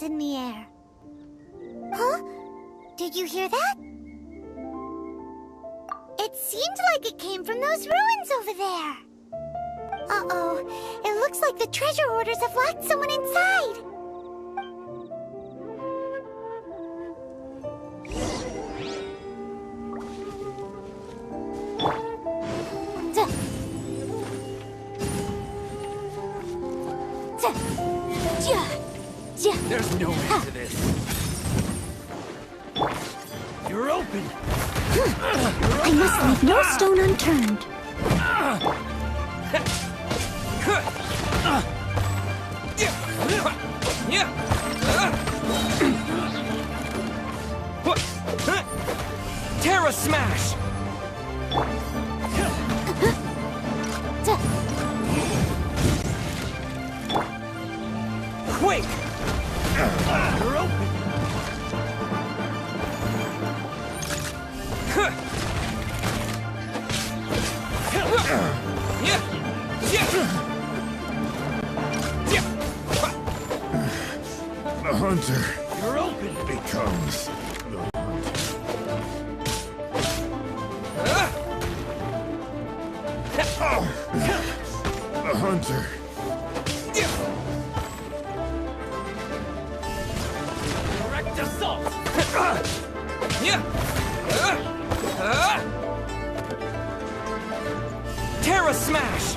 in the air. Huh? Did you hear that? It seemed like it came from those ruins over there. Uh-oh. It looks like the treasure hoarders have locked someone inside. There's no end to this. You're open. I must leave no stone unturned. Terra Smash! Quick! You're open! The hunter. You're open! Becomes the hunter. Direct assault! Terra Smash!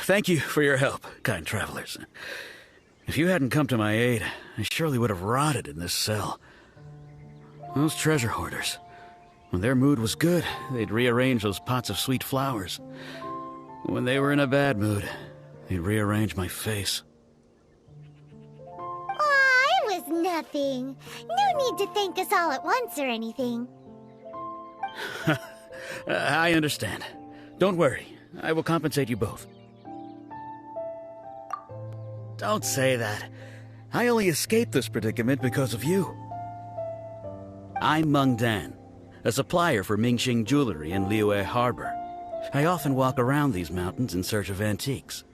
Thank you for your help, kind travelers. If you hadn't come to my aid, I surely would have rotted in this cell. Those treasure hoarders, when their mood was good, they'd rearrange those pots of sweet flowers. When they were in a bad mood, they'd rearrange my face. Aw, it was nothing. No need to thank us all at once or anything. I understand. Don't worry. I will compensate you both. Don't say that. I only escaped this predicament because of you. I'm Mengundang, a supplier for Mingxing jewelry in Li Yue harbor. I often walk around these mountains in search of antiques.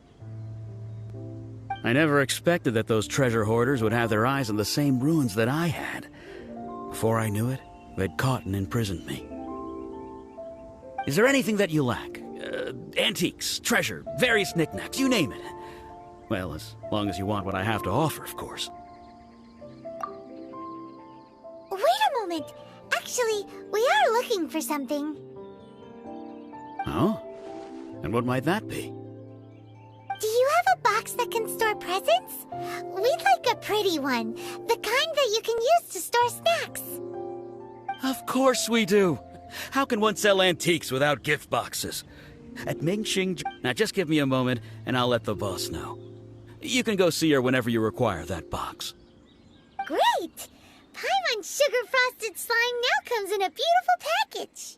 I never expected that those treasure hoarders would have their eyes on the same ruins that I had. Before I knew it, they'd caught and imprisoned me. Is there anything that you lack? Antiques, treasure, various knickknacks, you name it. Well, as long as you want what I have to offer, of course. Wait a moment. Actually, we are looking for something. Oh? And what might that be? Do you have a box that can store presents? We'd like a pretty one. The kind that you can use to store snacks. Of course we do. How can one sell antiques without gift boxes? At Mingxing... Now just give me a moment, and I'll let the boss know. You can go see her whenever you require that box. Great! Paimon's sugar-frosted slime now comes in a beautiful package.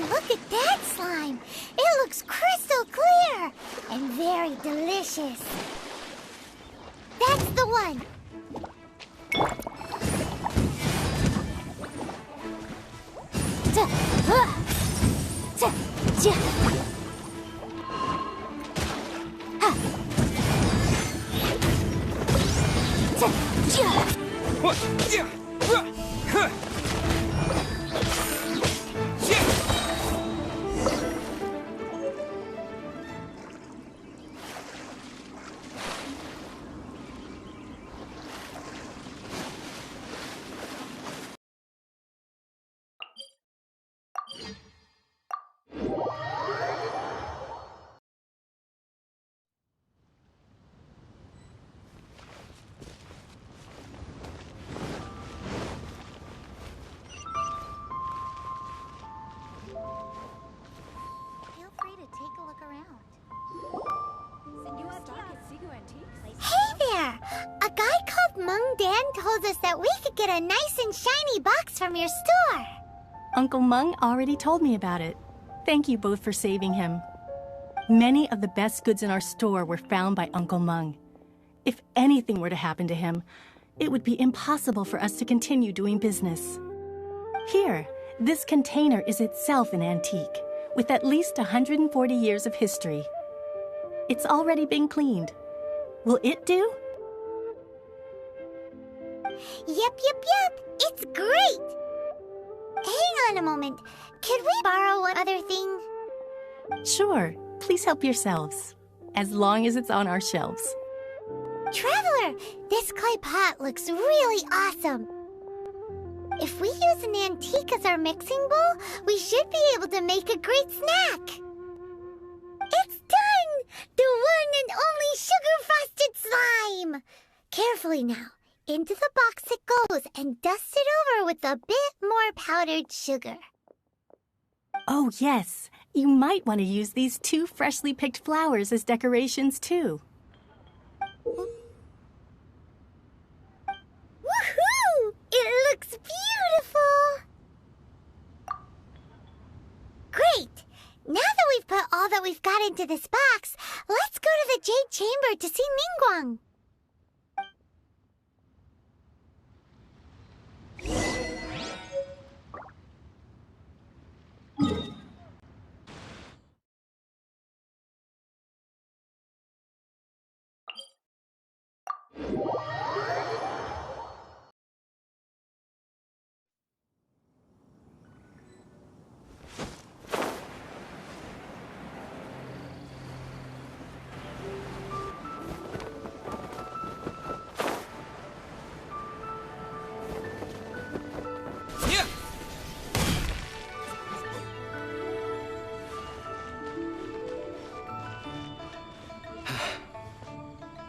Look at that slime! It looks crystal clear and very delicious. That's the one. Dan told us that we could get a nice and shiny box from your store. Uncle Meng already told me about it. Thank you both for saving him. Many of the best goods in our store were found by Uncle Meng. If anything were to happen to him, it would be impossible for us to continue doing business. Here, this container is itself an antique, with at least 140 years of history. It's already been cleaned. Will it do? Yep. It's great! Hang on a moment. Could we borrow one other thing? Sure. Please help yourselves. As long as it's on our shelves. Traveler, this clay pot looks really awesome. If we use an antique as our mixing bowl, we should be able to make a great snack. It's done! The one and only sugar-frosted slime! Carefully now. Into the box it goes and dust it over with a bit more powdered sugar. Oh, yes. You might want to use these 2 freshly picked flowers as decorations, too. Woohoo! It looks beautiful! Great! Now that we've put all that we've got into this box, let's go to the Jade Chamber to see Ningguang.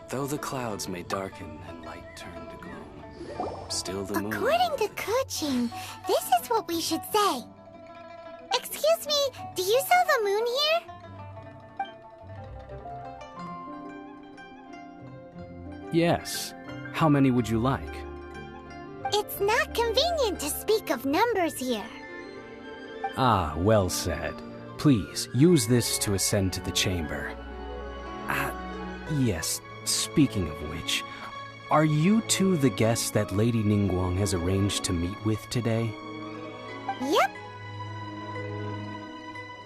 Though the clouds may darken and light turn to gloom, still the moon... According to Kuching, this is what we should say. Excuse me, do you sell the moon here? Yes. How many would you like? It's not convenient to speak of numbers here. Ah, well said. Please, use this to ascend to the chamber. Yes. Speaking of which, are you two the guests that Lady Ningguang has arranged to meet with today? Yep.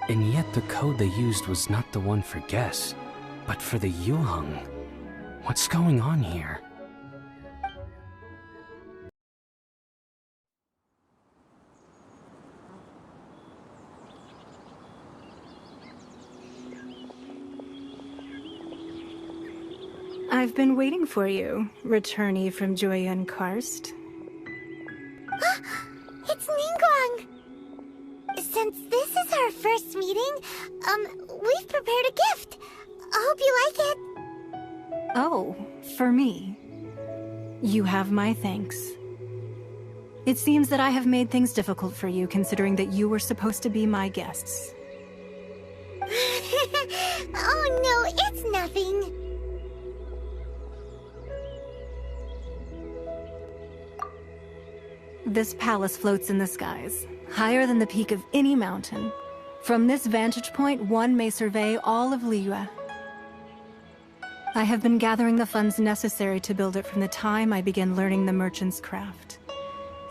And yet the code they used was not the one for guests, but for the Yuheng. What's going on here? I've been waiting for you, returnee from Joyun Karst. It's Ningguang! Since this is our first meeting, we've prepared a gift. I hope you like it. Oh, for me. You have my thanks. It seems that I have made things difficult for you, considering that you were supposed to be my guests. Oh no, it's nothing. This palace floats in the skies, higher than the peak of any mountain. From this vantage point, one may survey all of Li Yue. I have been gathering the funds necessary to build it from the time I began learning the merchant's craft.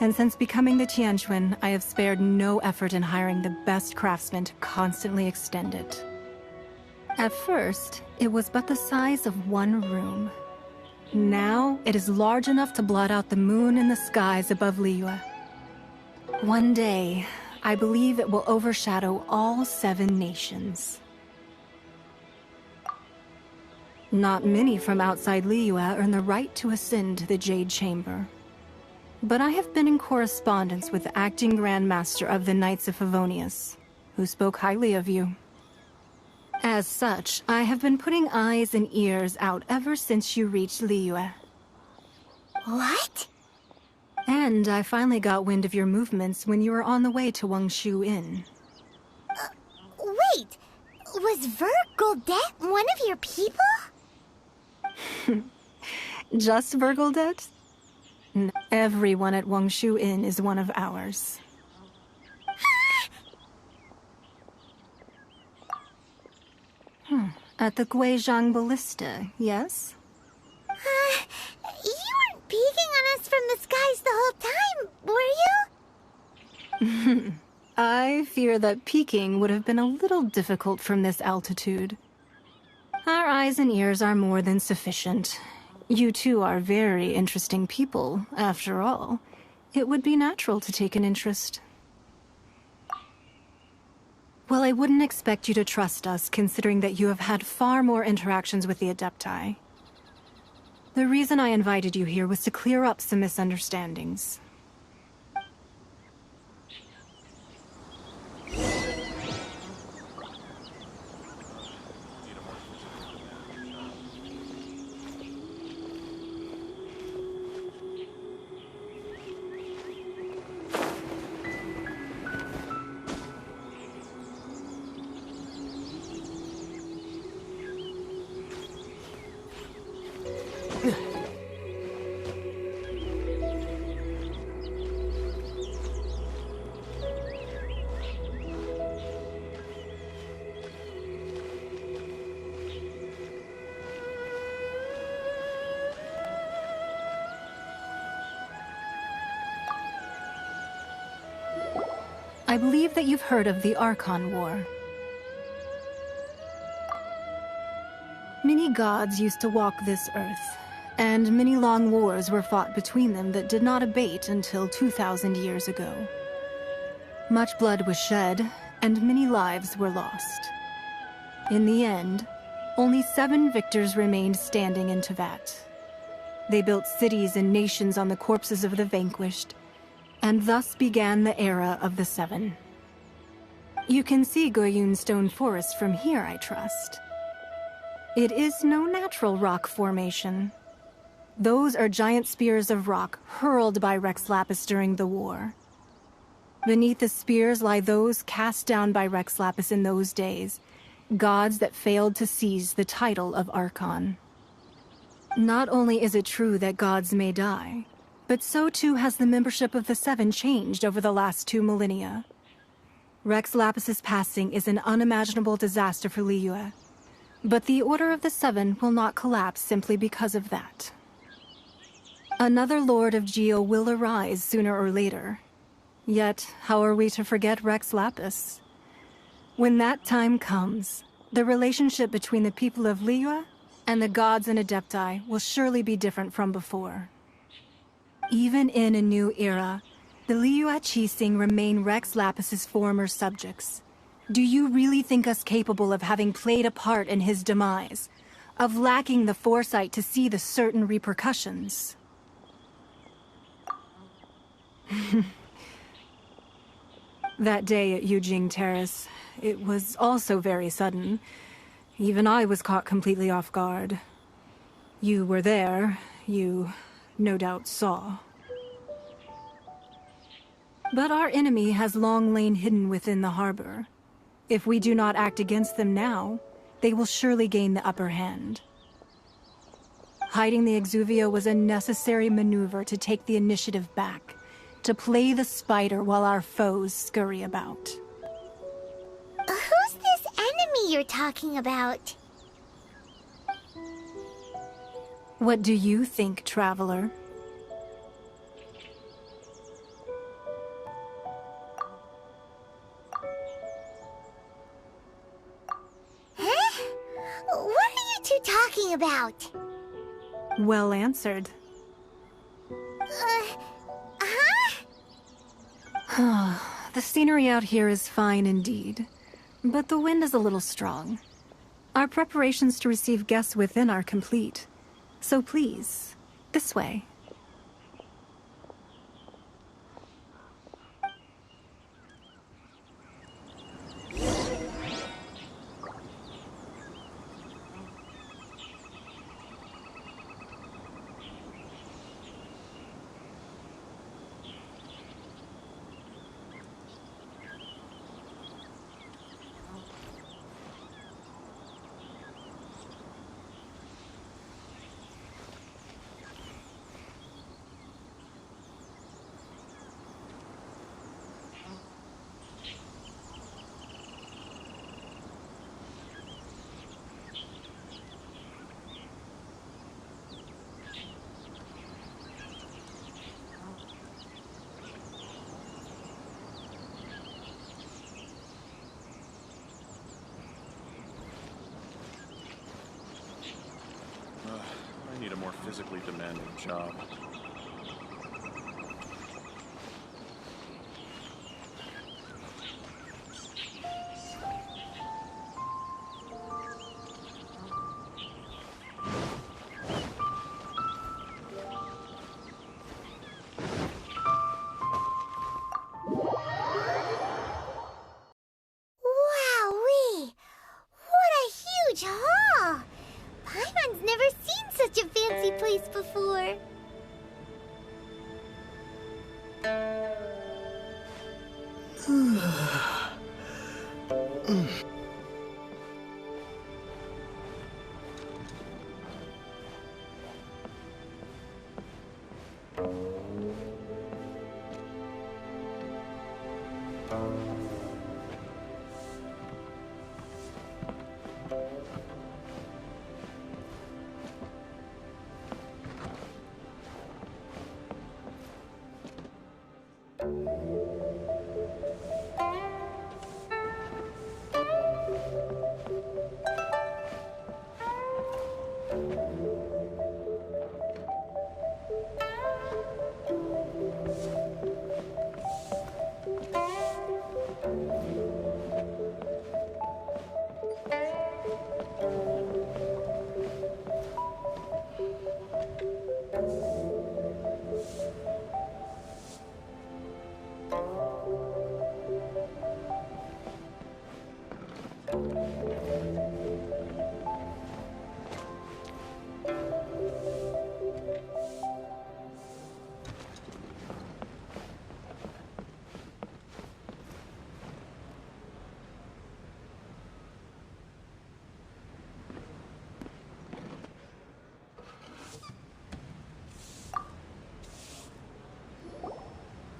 And since becoming the Tianquan, I have spared no effort in hiring the best craftsmen to constantly extend it. At first, it was but the size of one room. Now, it is large enough to blot out the moon in the skies above Li Yue. One day, I believe it will overshadow all 7 nations. Not many from outside Li Yue earn the right to ascend to the Jade Chamber. But I have been in correspondence with the acting Grand Master of the Knights of Favonius, who spoke highly of you. As such, I have been putting eyes and ears out ever since you reached Li Yue. What? And I finally got wind of your movements when you were on the way to Wangshu Inn. Wait! Was Vergoldet one of your people? Just Vergoldet? Everyone at Wangshu Inn is one of ours. At the Guizhang Ballista, yes? You weren't peeking on us from the skies the whole time, were you? I fear that peeking would have been a little difficult from this altitude. Our eyes and ears are more than sufficient. You two are very interesting people, after all. It would be natural to take an interest. Well, I wouldn't expect you to trust us, considering that you have had far more interactions with the Adepti. The reason I invited you here was to clear up some misunderstandings. I believe that you've heard of the Archon War. Many gods used to walk this earth, and many long wars were fought between them that did not abate until 2,000 years ago. Much blood was shed, and many lives were lost. In the end, only 7 victors remained standing in Teyvat. They built cities and nations on the corpses of the vanquished, and thus began the era of the 7. You can see Goyun Stone Forest from here, I trust. It is no natural rock formation. Those are giant spears of rock hurled by Rex Lapis during the war. Beneath the spears lie those cast down by Rex Lapis in those days, gods that failed to seize the title of Archon. Not only is it true that gods may die, but so too has the membership of the 7 changed over the last 2 millennia. Rex Lapis's passing is an unimaginable disaster for Li Yue, but the Order of the 7 will not collapse simply because of that. Another Lord of Geo will arise sooner or later. Yet, how are we to forget Rex Lapis? When that time comes, the relationship between the people of Li Yue and the gods and Adepti will surely be different from before. Even in a new era, the Li Yue Qixing remain Rex Lapis's former subjects. Do you really think us capable of having played a part in his demise? Of lacking the foresight to see the certain repercussions? That day at Yujing Terrace, it was also very sudden. Even I was caught completely off guard. You were there, you no doubt saw. But our enemy has long lain hidden within the harbor. If we do not act against them now, they will surely gain the upper hand. Hiding the Exuvio was a necessary maneuver to take the initiative back, to play the spider while our foes scurry about. Who's this enemy you're talking about? What do you think, Traveler? Huh? What are you two talking about? Well answered. The scenery out here is fine indeed, but the wind is a little strong. Our preparations to receive guests within are complete. So please, this way. physically demanding job. Wowee! What a huge hall! Paimon's never seen such a fancy place before.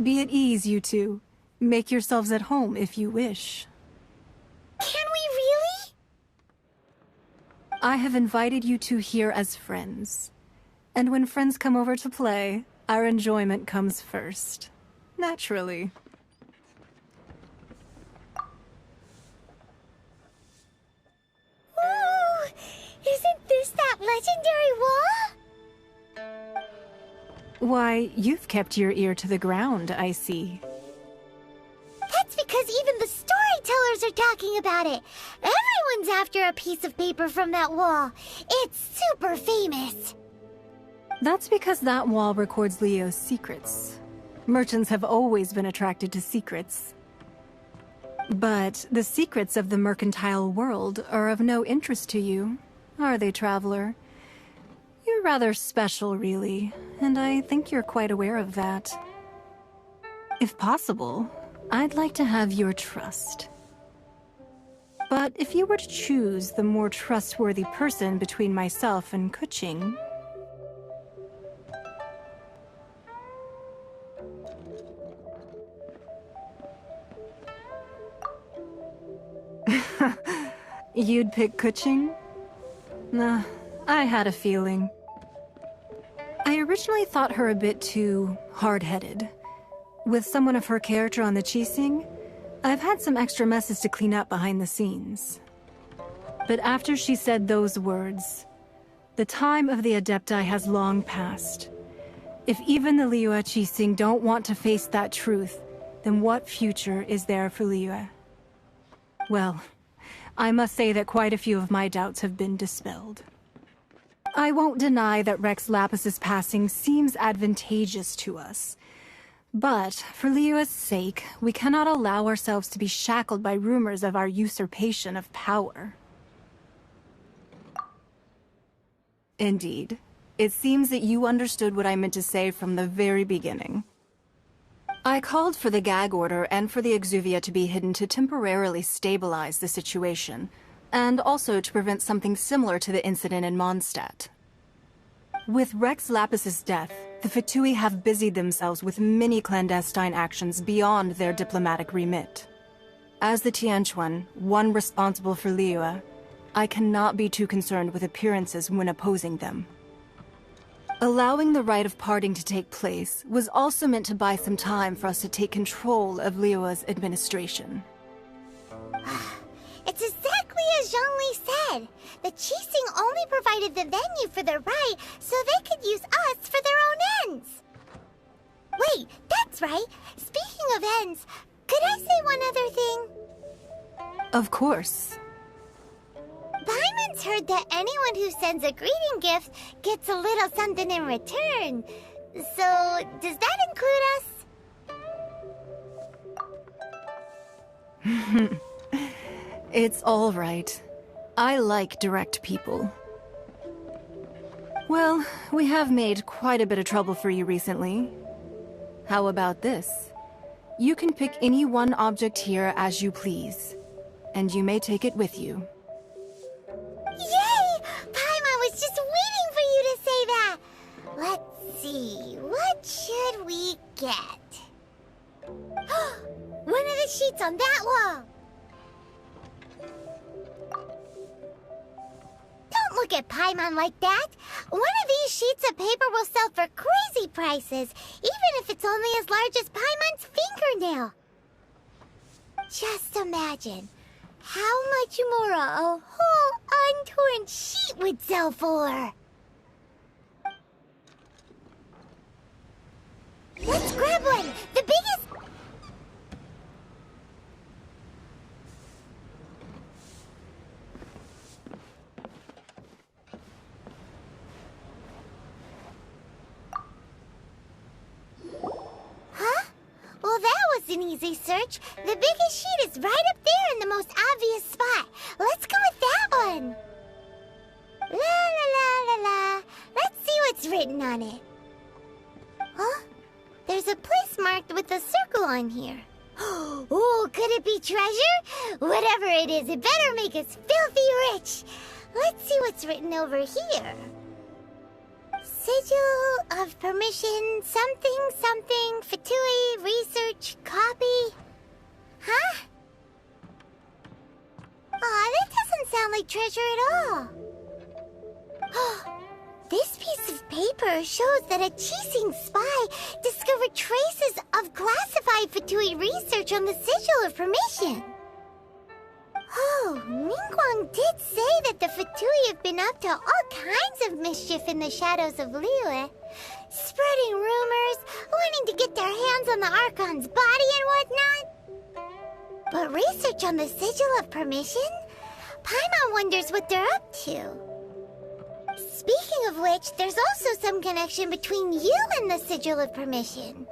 Be at ease, you two. Make yourselves at home if you wish. Can we really? I have invited you two here as friends. And when friends come over to play, our enjoyment comes first. Naturally. Ooh! Isn't this that legendary wall? Why, you've kept your ear to the ground, I see. That's because even the storytellers are talking about it. Everyone's after a piece of paper from that wall. It's super famous. That's because that wall records Leo's secrets. Merchants have always been attracted to secrets. But the secrets of the mercantile world are of no interest to you, are they, traveler? You're rather special, really, and I think you're quite aware of that. If possible, I'd like to have your trust. But if you were to choose the more trustworthy person between myself and Kuching... You'd pick Kuching? Nah, I had a feeling. I originally thought her a bit too hard-headed. With someone of her character on the Qixing, I've had some extra messes to clean up behind the scenes. But after she said those words, the time of the Adepti has long passed. If even the Li Yue Qixing don't want to face that truth, then what future is there for Li Yue? Well, I must say that quite a few of my doubts have been dispelled. I won't deny that Rex Lapis's passing seems advantageous to us. But, for Li Yue's sake, we cannot allow ourselves to be shackled by rumors of our usurpation of power. Indeed. It seems that you understood what I meant to say from the very beginning. I called for the gag order and for the exuvia to be hidden to temporarily stabilize the situation, and also to prevent something similar to the incident in Mondstadt. With Rex Lapis's death, the Fatui have busied themselves with many clandestine actions beyond their diplomatic remit. As the Tianquan, one responsible for Li Yue, I cannot be too concerned with appearances when opposing them. Allowing the rite of parting to take place was also meant to buy some time for us to take control of Li Yue's administration. It's exactly as Zhongli said. The Qixing only provided the venue for the rite so they could use us for their own ends. Wait, that's right. Speaking of ends, could I say one other thing? Of course. Paimon's heard that anyone who sends a greeting gift gets a little something in return. So, does that include us? It's all right. I like direct people. Well, we have made quite a bit of trouble for you recently. How about this? You can pick any one object here as you please, and you may take it with you. Yay! Paimon was just waiting for you to say that! Let's see, what should we get? One of the sheets on that wall! Don't look at Paimon like that! One of these sheets of paper will sell for crazy prices, even if it's only as large as Paimon's fingernail. Just imagine how much more a whole untorn sheet would sell for. Let's grab one! The biggest... Huh? Well, that was an easy search. The biggest sheet is right up there in the most obvious spot. Let's go with that one. La la la la la. Let's see what's written on it. Huh? There's a place marked with a circle on here. Oh, could it be treasure? Whatever it is, it better make us filthy rich. Let's see what's written over here. Sigil of permission, something, something, fatui, research, copy. Huh? Aw, that doesn't sound like treasure at all. This piece of paper shows that a Qixing spy discovered traces of classified fatui research on the Sigil of Permission. Oh, Ningguang did say that the fatui have been up to all kinds of mischief in the shadows of Li Yue, spreading rumors, wanting to get their hands on the Archon's body and whatnot. But research on the Sigil of Permission? Paimon wonders what they're up to. Speaking of which, there's also some connection between you and the Sigil of Permission.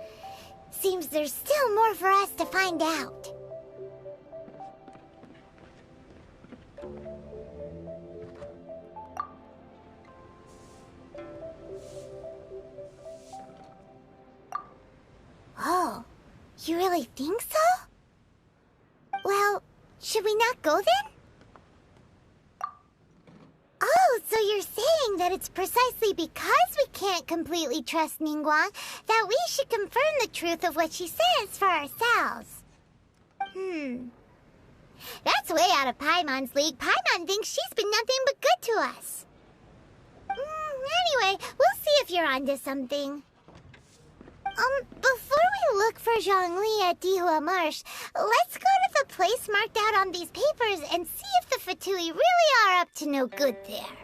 Seems there's still more for us to find out. Oh, you really think so? Well, should we not go then? Oh, so you're saying that it's precisely because we can't completely trust Ningguang that we should confirm the truth of what she says for ourselves. That's way out of Paimon's league. Paimon thinks she's been nothing but good to us. Anyway, we'll see if you're onto something. Before we look for Zhongli at Dihua Marsh, let's go to the place marked out on these papers and see if the fatui really are up to no good there.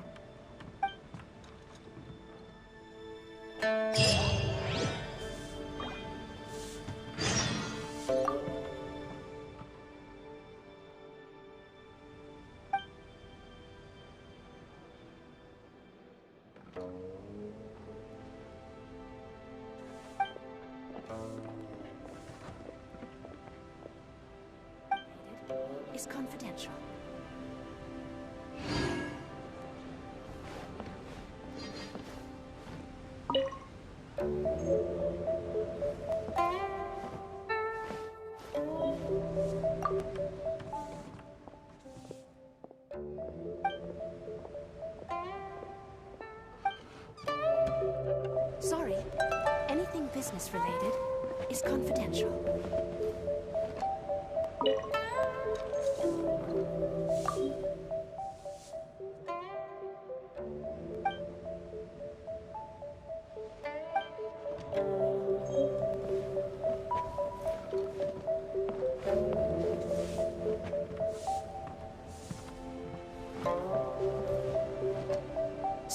Is confidential. Sorry, anything business related is confidential.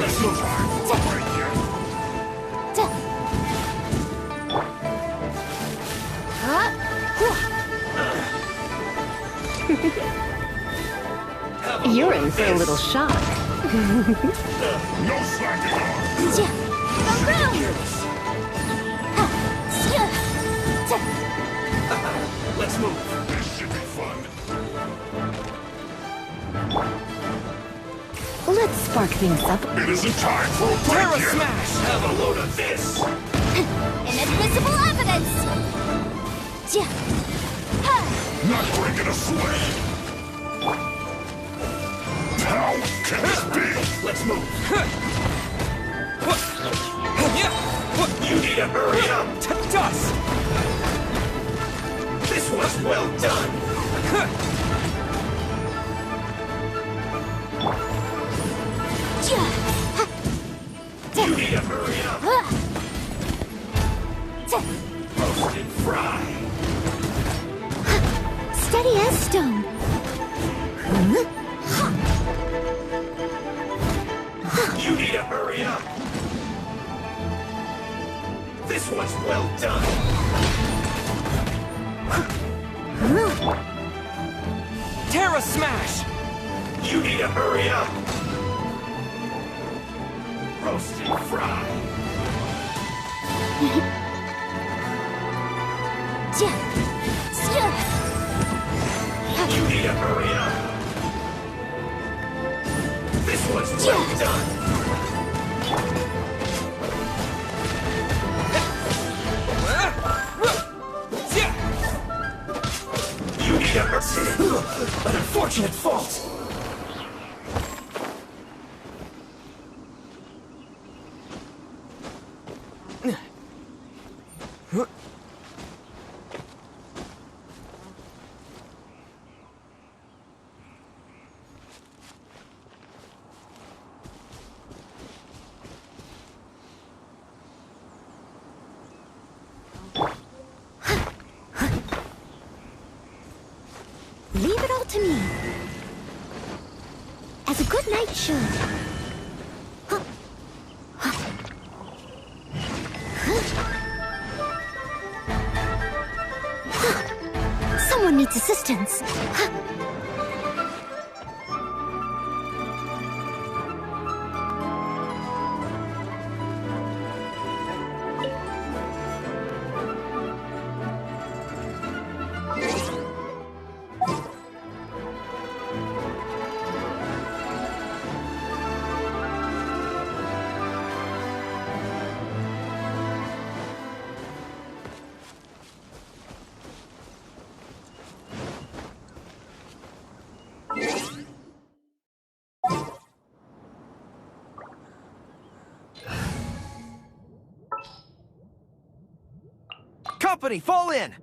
Let's move. You're in for a little shock. No slacking on. Let's move. This should be fun. Let's spark things up. It isn't time for a Terra break yet. smash! Have a load of this! Inadmissible evidence! Not breaking a sweat. How can this be? Let's move. You need to hurry up! Dust! This was well done! You need to hurry up! Roast and fry! Steady as stone. You need to hurry up! This was well done! Terra smash! You need to hurry up! Roast and fry! You need to hurry up! This was well done! You need to hurry! An unfortunate fault! Leave it all to me. As a good knight should. Someone needs assistance. Company, fall in!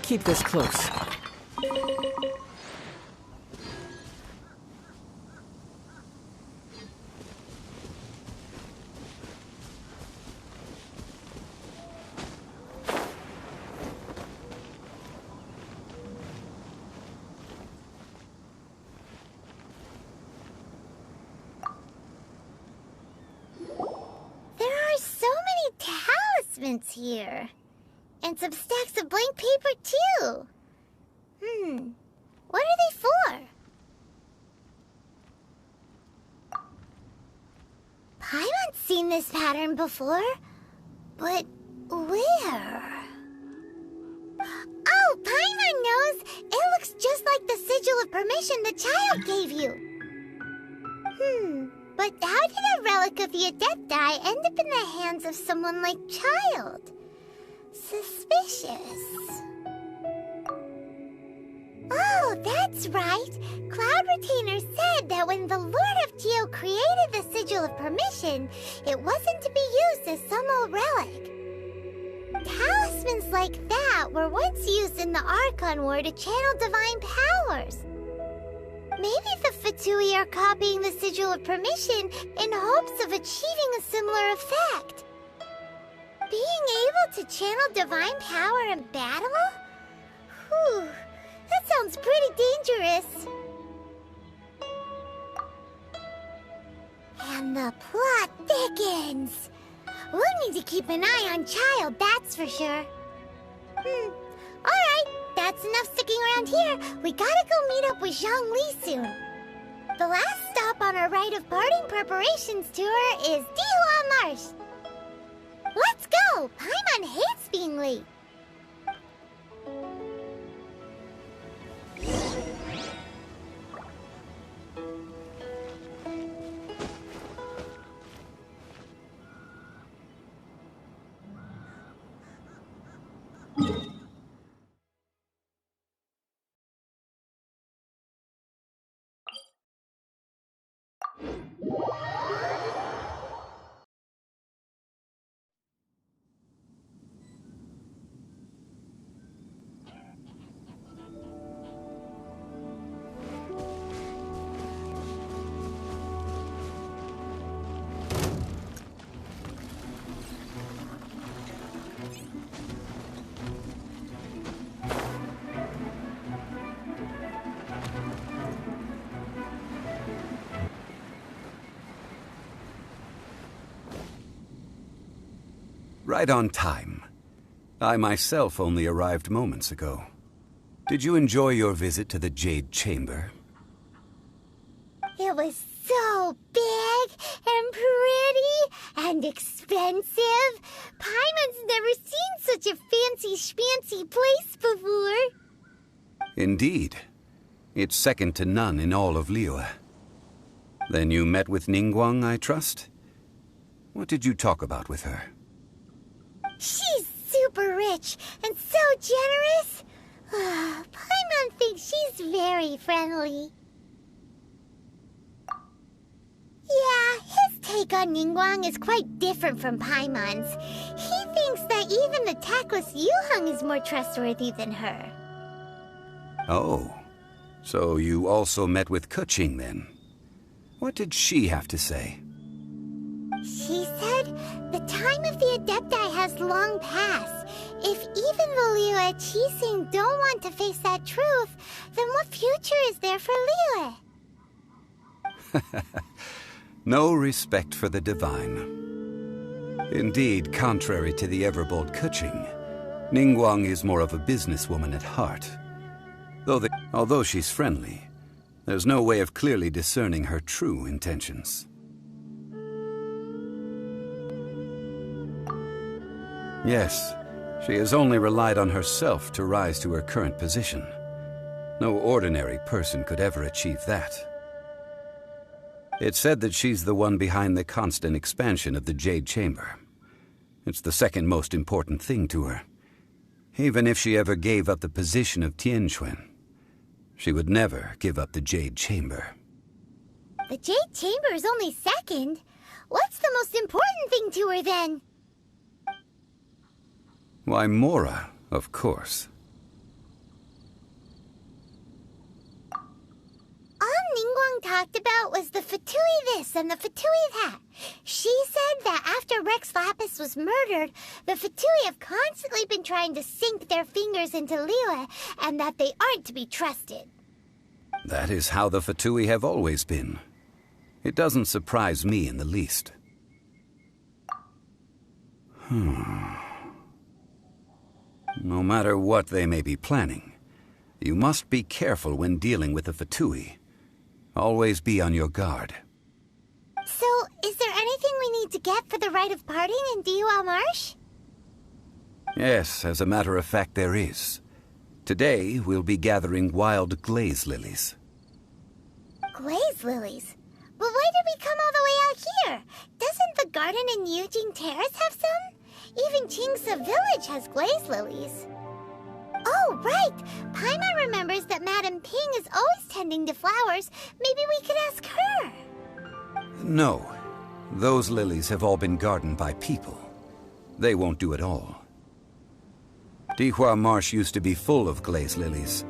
I'll keep this close. Here. And some stacks of blank paper, too. What are they for? Paimon's seen this pattern before. But where? Oh, Paimon knows! It looks just like the sigil of permission the child gave you. But how did a relic of the Adepti end up in the hands of someone like Child? Suspicious. Oh, that's right. Cloud Retainer said that when the Lord of Geo created the Sigil of Permission, it wasn't to be used as some old relic. Talismans like that were once used in the Archon War to channel divine powers. Maybe the Fatui are copying the Sigil of Permission in hopes of achieving a similar effect. Being able to channel divine power in battle? Whew, that sounds pretty dangerous. And the plot thickens. We'll need to keep an eye on Child, that's for sure. Alright, that's enough sticking around here. We gotta go meet up with Zhongli soon. The last stop on our rite of parting preparations tour is Dihua Marsh. Let's go! Paimon hates being late. Right on time. I myself only arrived moments ago. Did you enjoy your visit to the Jade Chamber? It was so big and pretty and expensive. Paimon's never seen such a fancy schmancy place before. Indeed. It's second to none in all of Li Yue. Then you met with Ningguang, I trust? What did you talk about with her? She's super rich and so generous. Paimon thinks she's very friendly. Yeah, his take on Ningguang is quite different from Paimon's. He thinks that even the tactless Yuheng is more trustworthy than her. Oh, so you also met with Keqing then? What did she have to say? She said the time of the Adepti has long passed. If even the Li Yue Qixing don't want to face that truth, then what future is there for Li Yue? No respect for the divine. Indeed, contrary to the ever-bold Keqing, Ningguang is more of a businesswoman at heart. Although she's friendly, there's no way of clearly discerning her true intentions. Yes, she has only relied on herself to rise to her current position. No ordinary person could ever achieve that. It's said that she's the one behind the constant expansion of the Jade Chamber. It's the second most important thing to her. Even if she ever gave up the position of Tianquan, she would never give up the Jade Chamber. The Jade Chamber is only second. What's the most important thing to her then? Why, Mora, of course. talked about was the Fatui this and the Fatui that. She said that after Rex Lapis was murdered, the Fatui have constantly been trying to sink their fingers into Li Yue, and that they aren't to be trusted. That is how the Fatui have always been. It doesn't surprise me in the least. No matter what they may be planning, you must be careful when dealing with the Fatui. Always be on your guard. So, is there anything we need to get for the rite of parting in Dewa Marsh? Yes, as a matter of fact, there is. Today, we'll be gathering wild glaze lilies. Glaze lilies? But why did we come all the way out here? Doesn't the garden in Yujing Terrace have some? Even Qingse Village has glaze lilies. Oh, right! Paimon remembers that Madame Ping is always tending to flowers. Maybe we could ask her. No. Those lilies have all been gardened by people. They won't do it all. Dihua Marsh used to be full of glaze lilies.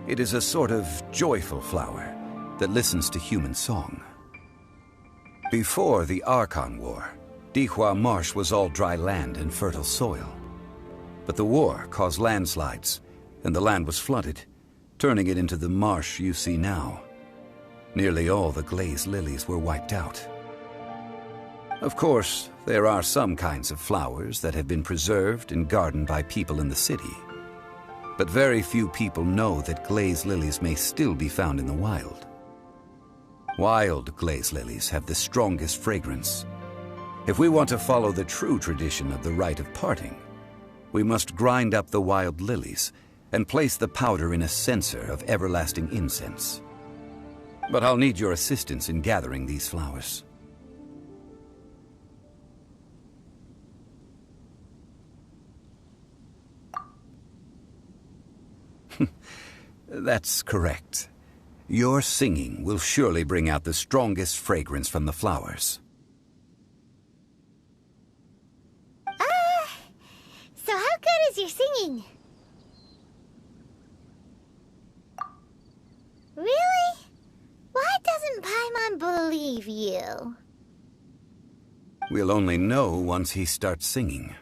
It is a sort of joyful flower that listens to human song. Before the Archon War, Dihua Marsh was all dry land and fertile soil. But the war caused landslides, and the land was flooded, turning it into the marsh you see now. Nearly all the glaze lilies were wiped out. Of course, there are some kinds of flowers that have been preserved and gardened by people in the city. But very few people know that glaze lilies may still be found in the wild. Wild glaze lilies have the strongest fragrance. If we want to follow the true tradition of the rite of parting, we must grind up the wild lilies and place the powder in a censer of everlasting incense. But I'll need your assistance in gathering these flowers. That's correct. Your singing will surely bring out the strongest fragrance from the flowers. So how good is your singing? Really? Why doesn't Paimon believe you? We'll only know once he starts singing.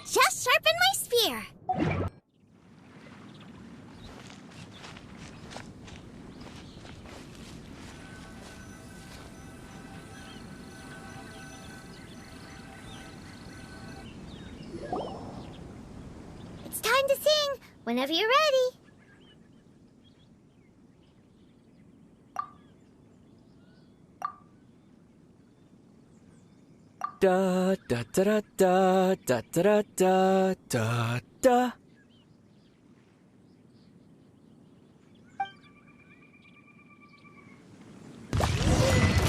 Just sharpen my spear. It's time to sing, whenever you're ready. Da da da da da da da da da.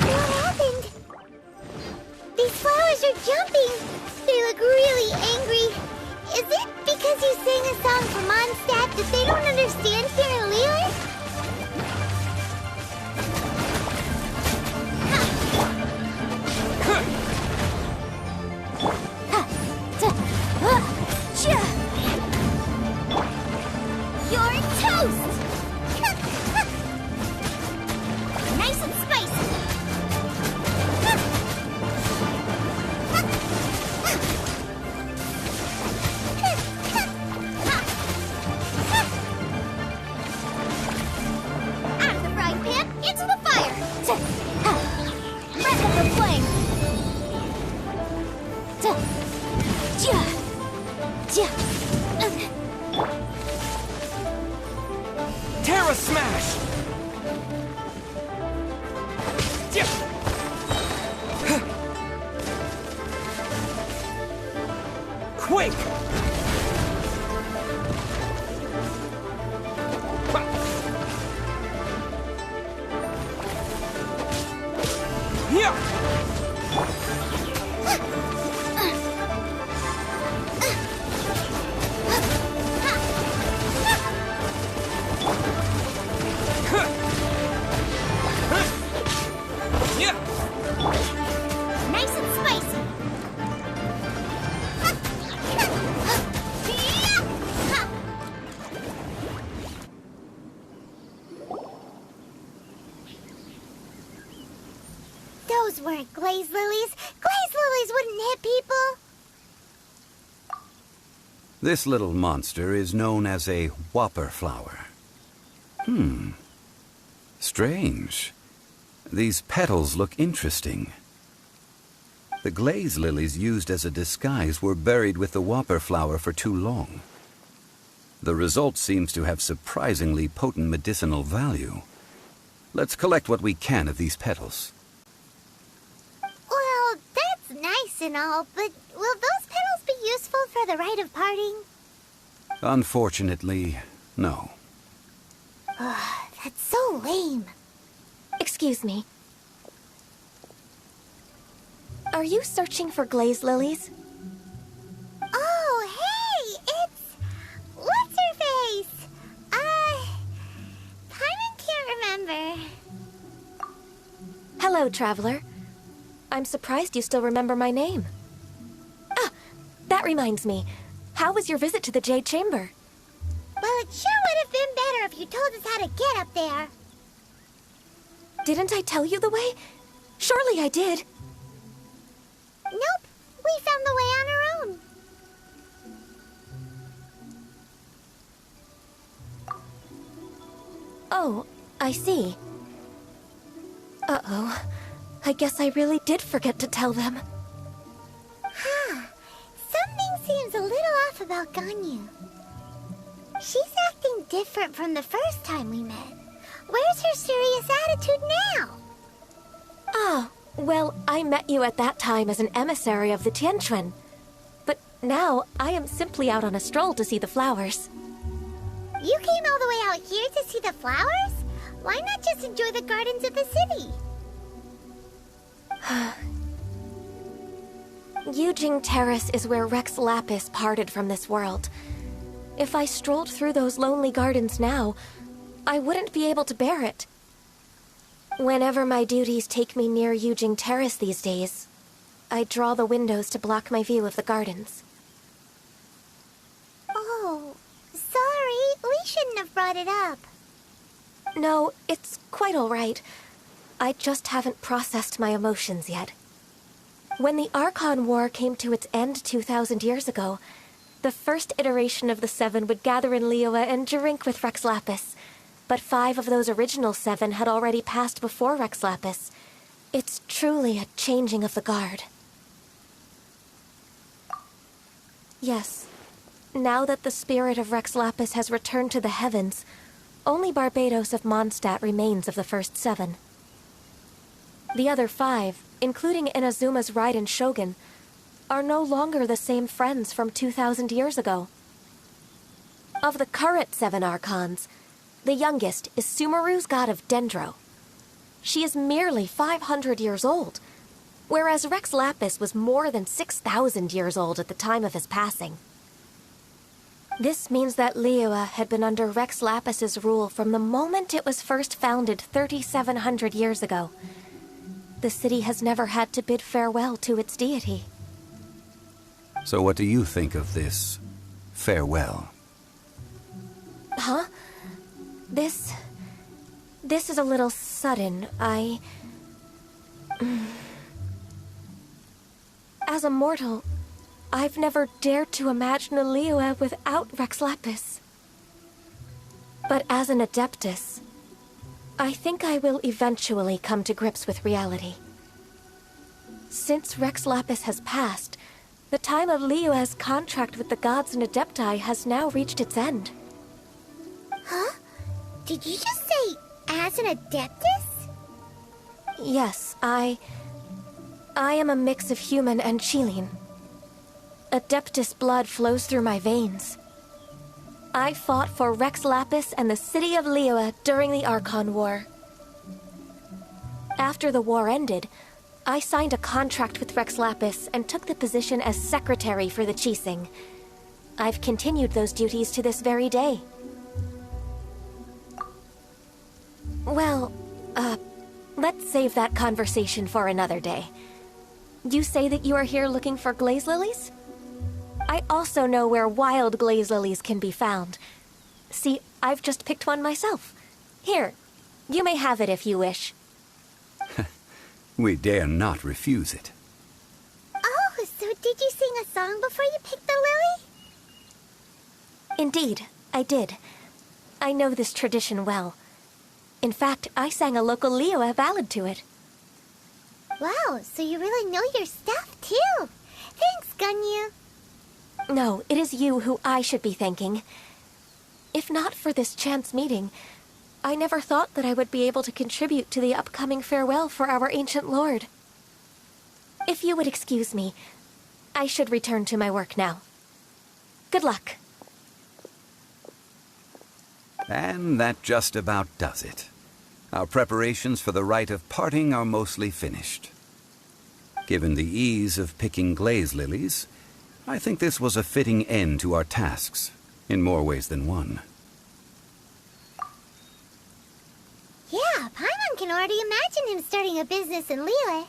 What happened? These flowers are jumping. They look really angry. Is it because you sang a song for Mondstadt that they don't understand here in Li Yue? You're toast! Nice and spicy! Out of the frying pan, into the fire! Wrap up the flame! Terra Smash! Quick! Those weren't glaze lilies. Glaze lilies wouldn't hit people. This little monster is known as a whopper flower. Strange. These petals look interesting. The glaze lilies used as a disguise were buried with the whopper flower for too long. The result seems to have surprisingly potent medicinal value. Let's collect what we can of these petals. Well, that's nice and all, but will those petals be useful for the rite of parting? Unfortunately, no. That's so lame. Excuse me. Are you searching for glaze lilies? Oh, hey! It's... What's-her-face? Paimon can't remember. Hello, Traveler. I'm surprised you still remember my name. Ah, that reminds me. How was your visit to the Jade Chamber? Well, it sure would have been better if you told us how to get up there. Didn't I tell you the way? Surely I did. Nope, we found the way on our own. Oh, I see. Uh-oh. I guess I really did forget to tell them. Something seems a little off about Ganyu. She's acting different from the first time we met. Where's her serious attitude now? Ah, well, I met you at that time as an emissary of the Tianquan. But now, I am simply out on a stroll to see the flowers. You came all the way out here to see the flowers? Why not just enjoy the gardens of the city? Yujing Terrace is where Rex Lapis parted from this world. If I strolled through those lonely gardens now, I wouldn't be able to bear it. Whenever my duties take me near Yujing Terrace these days, I draw the windows to block my view of the gardens. Oh, sorry. We shouldn't have brought it up. No, it's quite all right. I just haven't processed my emotions yet. When the Archon War came to its end 2,000 years ago, the first iteration of the Seven would gather in Li Yue and drink with Rex Lapis. But 5 of those original 7 had already passed before Rex Lapis. It's truly a changing of the guard. Yes. Now that the spirit of Rex Lapis has returned to the heavens, only Barbados of Mondstadt remains of the first 7. The other 5, including Inazuma's Raiden Shogun, are no longer the same friends from 2,000 years ago. Of the current 7 Archons, the youngest is Sumeru's god of Dendro. She is merely 500 years old, whereas Rex Lapis was more than 6,000 years old at the time of his passing. This means that Li Yue had been under Rex Lapis's rule from the moment it was first founded 3,700 years ago. The city has never had to bid farewell to its deity. So what do you think of this farewell? Huh? This is a little sudden. As a mortal, I've never dared to imagine a Li Yue without Rex Lapis. But as an Adeptus, I think I will eventually come to grips with reality. Since Rex Lapis has passed, the time of Li Yue's contract with the gods and Adepti has now reached its end. Huh? Did you just say, as an Adeptus? Yes, I am a mix of human and Chilean. Adeptus blood flows through my veins. I fought for Rex Lapis and the city of Li Yue during the Archon War. After the war ended, I signed a contract with Rex Lapis and took the position as secretary for the Qixing. I've continued those duties to this very day. Well, let's save that conversation for another day. You say that you are here looking for glaze lilies? I also know where wild glaze lilies can be found. See, I've just picked one myself. Here, you may have it if you wish. We dare not refuse it. Oh, so did you sing a song before you picked the lily? Indeed, I did. I know this tradition well. In fact, I sang a local Li Yue ballad to it. Wow, so you really know your stuff, too. Thanks, Ganyu. No, it is you who I should be thanking. If not for this chance meeting, I never thought that I would be able to contribute to the upcoming farewell for our ancient lord. If you would excuse me, I should return to my work now. Good luck. And that just about does it. Our preparations for the rite of parting are mostly finished. Given the ease of picking glaze lilies, I think this was a fitting end to our tasks, in more ways than one. Yeah, Paimon can already imagine him starting a business in Li Yue.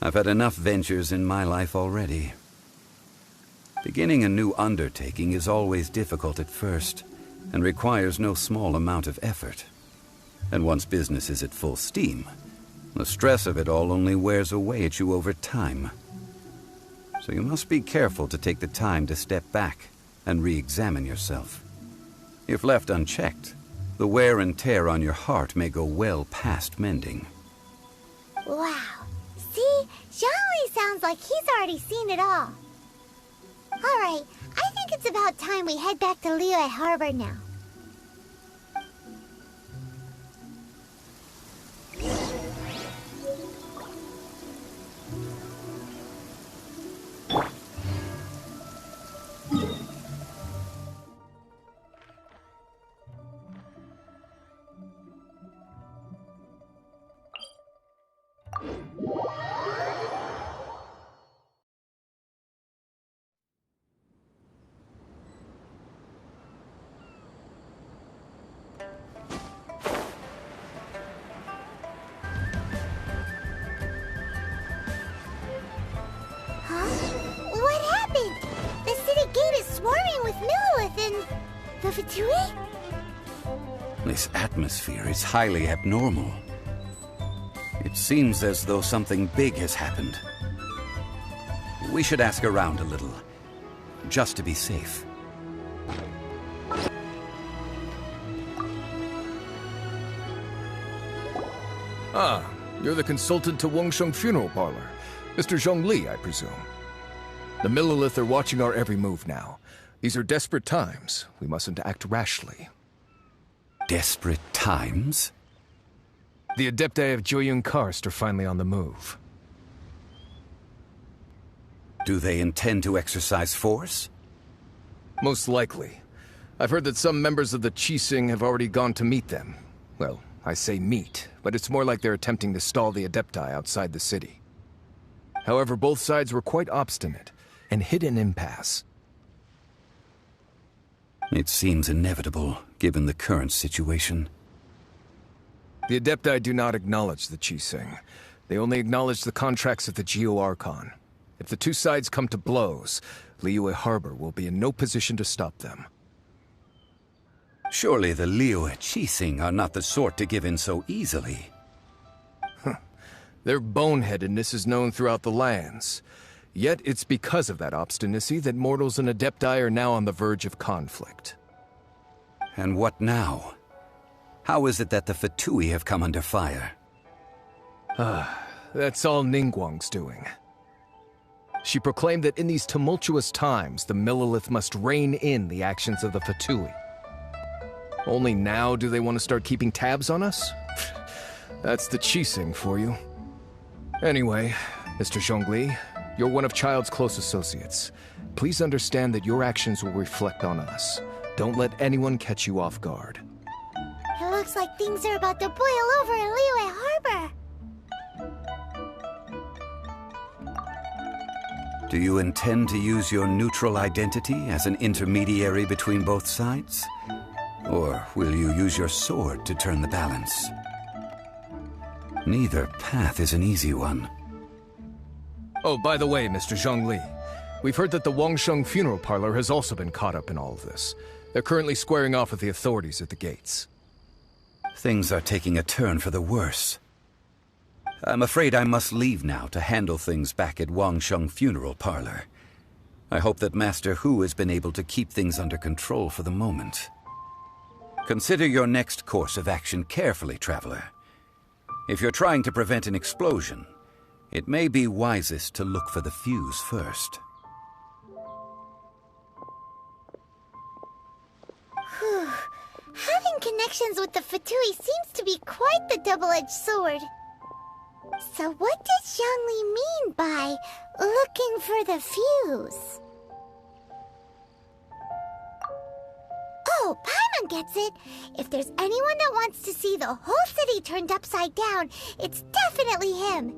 I've had enough ventures in my life already. Beginning a new undertaking is always difficult at first, and requires no small amount of effort. And once business is at full steam, the stress of it all only wears away at you over time. So you must be careful to take the time to step back and re-examine yourself. If left unchecked, the wear and tear on your heart may go well past mending. Wow. See? Zhongli sounds like he's already seen it all. Alright, I think it's about time we head back to Li Yue Harbor now. What happened? The city gate is swarming with Millilith and the Fatui? This atmosphere is highly abnormal. It seems as though something big has happened. We should ask around a little, just to be safe. Ah, you're the consultant to Wangsheng Funeral Parlor. Mr. Zhongli, I presume. The Millilith are watching our every move now. These are desperate times. We mustn't act rashly. Desperate times? The Adepti of Joyun Karst are finally on the move. Do they intend to exercise force? Most likely. I've heard that some members of the Qixing have already gone to meet them. Well, I say meet, but it's more like they're attempting to stall the Adepti outside the city. However, both sides were quite obstinate and hit an impasse. It seems inevitable, given the current situation. The Adepti do not acknowledge the Qixing. They only acknowledge the contracts of the Geo-Archon. If the two sides come to blows, Li Yue Harbor will be in no position to stop them. Surely the Li Yue Qixing are not the sort to give in so easily. Their boneheadedness is known throughout the lands. Yet it's because of that obstinacy that mortals and Adepti are now on the verge of conflict. And what now? How is it that the Fatui have come under fire? That's all Ningguang's doing. She proclaimed that in these tumultuous times, the Millilith must rein in the actions of the Fatui. Only now do they want to start keeping tabs on us? That's the Qixing for you. Anyway, Mr. Zhongli, you're one of Child's close associates. Please understand that your actions will reflect on us. Don't let anyone catch you off guard. It looks like things are about to boil over in Li Yue Harbor. Do you intend to use your neutral identity as an intermediary between both sides? Or will you use your sword to turn the balance? Neither path is an easy one. Oh, by the way, Mr. Zhongli, we've heard that the Wangsheng Funeral Parlor has also been caught up in all of this. They're currently squaring off with the authorities at the gates. Things are taking a turn for the worse. I'm afraid I must leave now to handle things back at Wangsheng Funeral Parlor. I hope that Master Hu has been able to keep things under control for the moment. Consider your next course of action carefully, Traveler. If you're trying to prevent an explosion, it may be wisest to look for the fuse first. Whew. Having connections with the Fatui seems to be quite the double-edged sword. So what does Zhongli mean by looking for the fuse? Oh, Paimon gets it. If there's anyone that wants to see the whole city turned upside down, it's definitely him.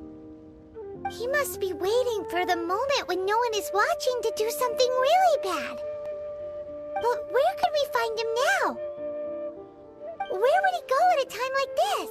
He must be waiting for the moment when no one is watching to do something really bad. But where could we find him now? Where would he go at a time like this?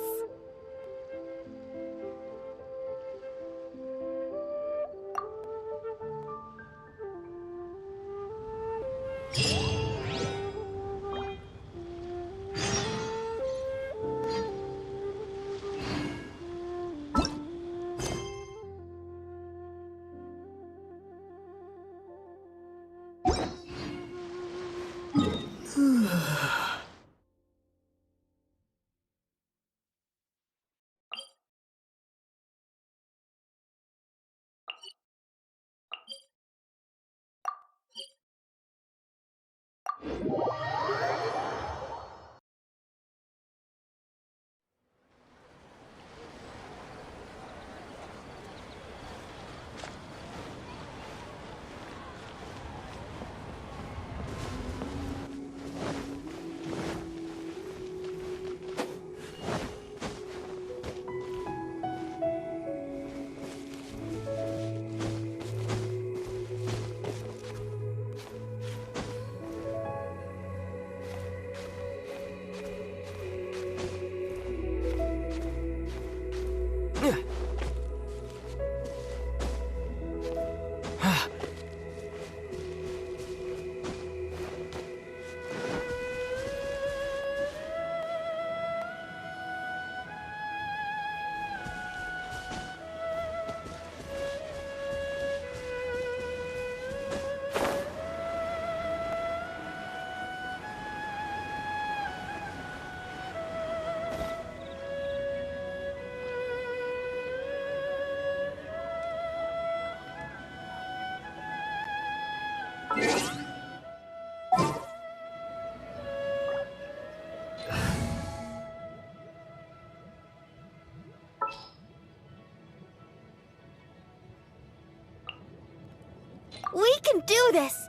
We can do this!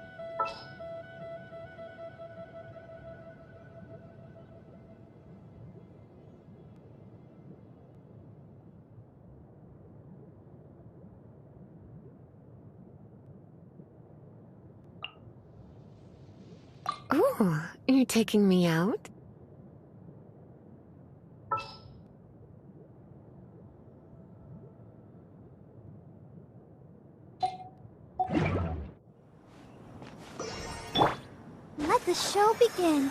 Ooh, you're taking me out? Let the show begin.